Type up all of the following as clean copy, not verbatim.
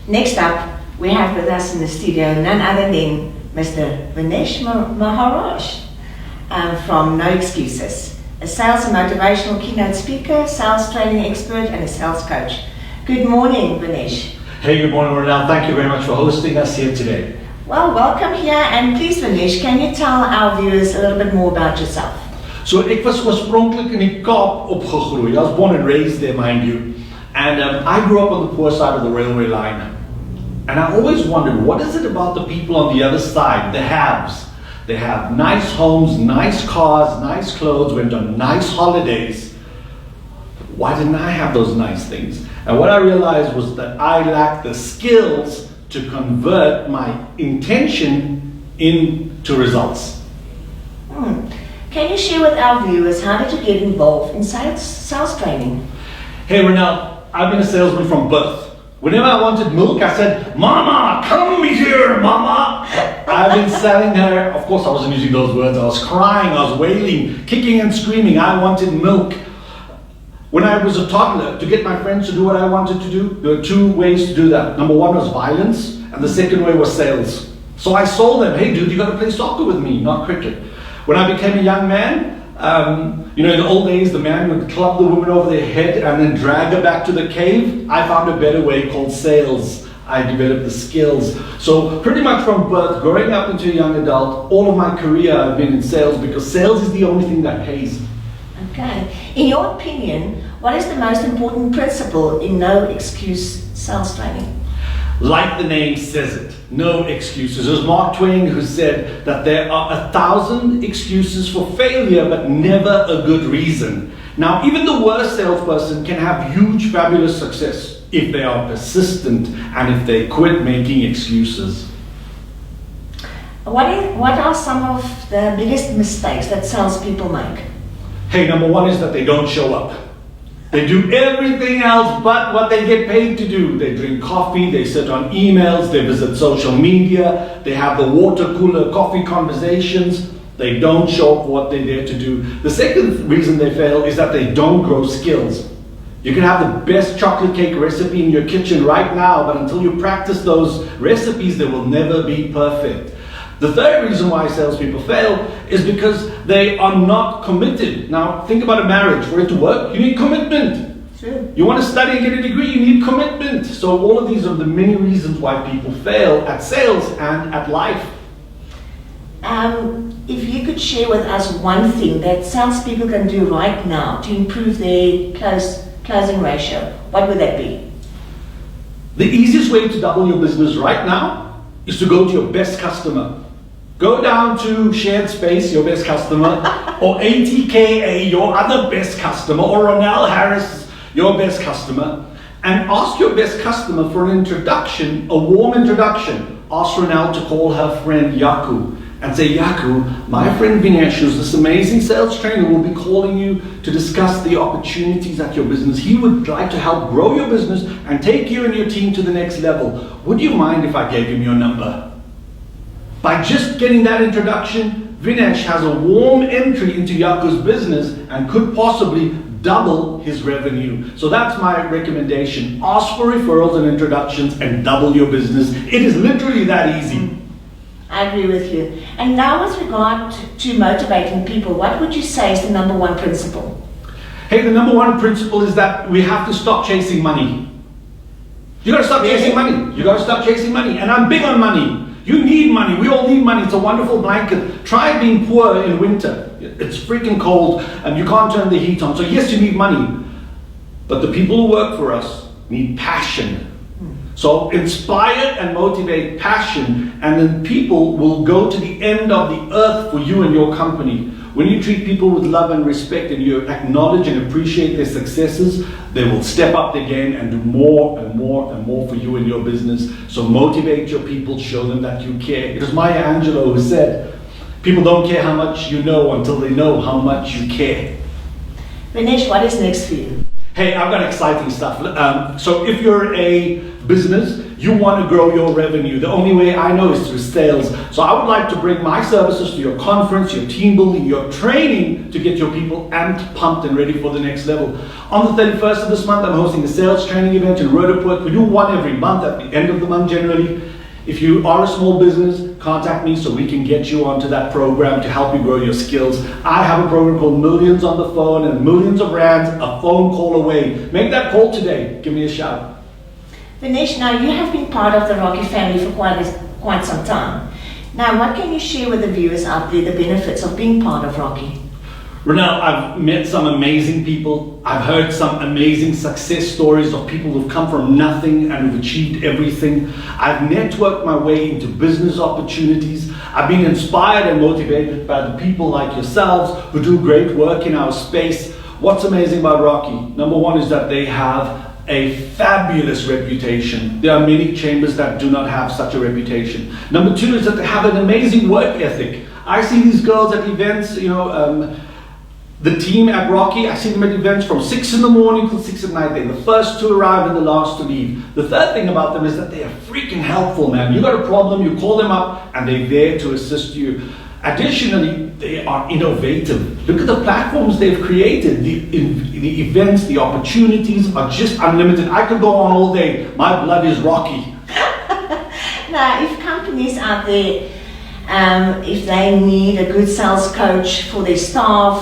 Next up, we have with us in the studio none other than Mr. Vinesh Maharaj from No Excuses, a sales and motivational keynote speaker, sales training expert, and a sales coach. Good morning, Vinesh. Hey, good morning, Ronald. Thank you very much for hosting us here today. Well, welcome here, and please, Vinesh, can you tell our viewers a little bit more about yourself? So, ek was oorspronklik in die Kaap opgegroeid. I was born and raised there, mind you. And I grew up on the poor side of the railway line. And I always wondered, what is it about the people on the other side, the haves? They have nice homes, nice cars, nice clothes, went on nice holidays. Why didn't I have those nice things? And what I realized was that I lacked the skills to convert my intention into results. Can you share with our viewers, how did you get involved in sales training? Hey Ronald, I've been a salesman from birth. Whenever I wanted milk, I said, "Mama, come here, Mama." I've been selling her, of course I wasn't using those words, I was crying, I was wailing, kicking and screaming, I wanted milk. When I was a toddler, to get my friends to do what I wanted to do, there were two ways to do that. Number one was violence, and the second way was sales. So I sold them, "Hey dude, you gotta play soccer with me, not cricket." When I became a young man, in the old days, the man would club the woman over their head and then drag her back to the cave. I found a better way called sales. I developed the skills. So pretty much from birth, growing up into a young adult, all of my career I've been in sales because sales is the only thing that pays. Okay. In your opinion, what is the most important principle in no excuse sales training? Like the name says it, no excuses. It was Mark Twain who said that there are 1,000 excuses for failure, but never a good reason. Now, even the worst salesperson can have huge, fabulous success if they are persistent and if they quit making excuses. What are some of the biggest mistakes that salespeople make? Hey, number one is that they don't show up. They do everything else but what they get paid to do. They drink coffee, they sit on emails, they visit social media, they have the water cooler coffee conversations. They don't show up what they're there to do. The second reason they fail is that they don't grow skills. You can have the best chocolate cake recipe in your kitchen right now, but until you practice those recipes, they will never be perfect. The third reason why salespeople fail is because they are not committed. Now, think about a marriage. For it to work, you need commitment. Sure. You want to study and get a degree, you need commitment. So all of these are the many reasons why people fail at sales and at life. If you could share with us one thing that salespeople can do right now to improve their closing ratio, what would that be? The easiest way to double your business right now is to go to your best customer. Go down to Shared Space, your best customer, or ATKA, your other best customer, or Ronald Harris, your best customer, and ask your best customer for an introduction, a warm introduction. Ask Ronald to call her friend Yaku and say, "Yaku, my friend Vinesh, who's this amazing sales trainer, will be calling you to discuss the opportunities at your business. He would like to help grow your business and take you and your team to the next level. Would you mind if I gave him your number?" By just getting that introduction, Vinesh has a warm entry into Yaku's business and could possibly double his revenue. So that's my recommendation. Ask for referrals and introductions and double your business. It is literally that easy. I agree with you. And now with regard to motivating people, what would you say is the number one principle? Hey, the number one principle is that we have to stop chasing money. You gotta stop chasing money. You gotta stop chasing money. And I'm big on money. You need money. We all need money. It's a wonderful blanket. Try being poor in winter. It's freaking cold and you can't turn the heat on. So yes, you need money. But the people who work for us need passion. So inspire and motivate passion, and then people will go to the end of the earth for you and your company. When you treat people with love and respect and you acknowledge and appreciate their successes, they will step up their game and do more and more and more for you and your business. So motivate your people, show them that you care. It was Maya Angelou who said, "People don't care how much you know until they know how much you care." Vinesh, what is next for you? Hey, I've got exciting stuff. So if you're a business, You want to grow your revenue. The only way I know is through sales. So I would like to bring my services to your conference, your team building, your training to get your people amped, pumped, and ready for the next level. On the 31st of this month, I'm hosting a sales training event in Roodepoort. We do one every month at the end of the month generally. If you are a small business, contact me so we can get you onto that program to help you grow your skills. I have a program called Millions on the Phone and Millions of Rands, a phone call away. Make that call today. Give me a shout. Vinesh, now you have been part of the Rocky family for quite some time. Now, what can you share with the viewers out there, the benefits of being part of Rocky? Ronelle, I've met some amazing people. I've heard some amazing success stories of people who've come from nothing and who've achieved everything. I've networked my way into business opportunities. I've been inspired and motivated by the people like yourselves who do great work in our space. What's amazing about Rocky? Number one is that they have a fabulous reputation. There are many chambers that do not have such a reputation. Number two is that they have an amazing work ethic. I see these girls at events, the team at Rocky, I see them at events from 6 in the morning till 6 at night. They're the first to arrive and the last to leave. The third thing about them is that they are freaking helpful, man. You got a problem, you call them up and they're there to assist you. Additionally, they are innovative. Look at the platforms they've created. The events, the opportunities are just unlimited. I could go on all day. My blood is Rocky. Now, if companies out there, if they need a good sales coach for their staff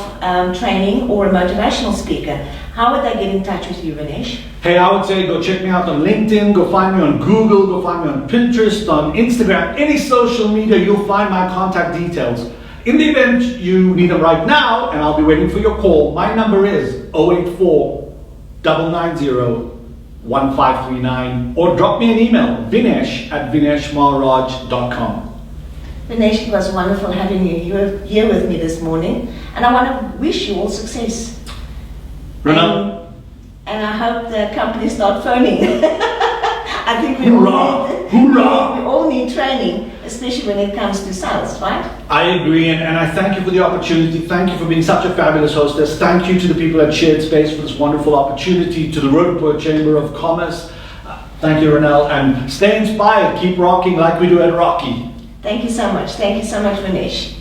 training or a motivational speaker, how would they get in touch with you, Vinesh? Hey, I would say go check me out on LinkedIn, go find me on Google, go find me on Pinterest, on Instagram, any social media, you'll find my contact details. In the event you need them right now, and I'll be waiting for your call, my number is 084-990-1539, or drop me an email, vinesh@vineshmaharaj.com. Vinesh, it was wonderful having you here with me this morning, and I want to wish you all success. Ronelle. And I hope the companies start phoning. I think we all need training, especially when it comes to sales, right? I agree, and I thank you for the opportunity. Thank you for being such a fabulous hostess. Thank you to the people at Shared Space for this wonderful opportunity, to the Roodepoort Chamber of Commerce. Thank you, Ronelle, and stay inspired. Keep rocking like we do at Rocky. Thank you so much. Thank you so much, Vinesh.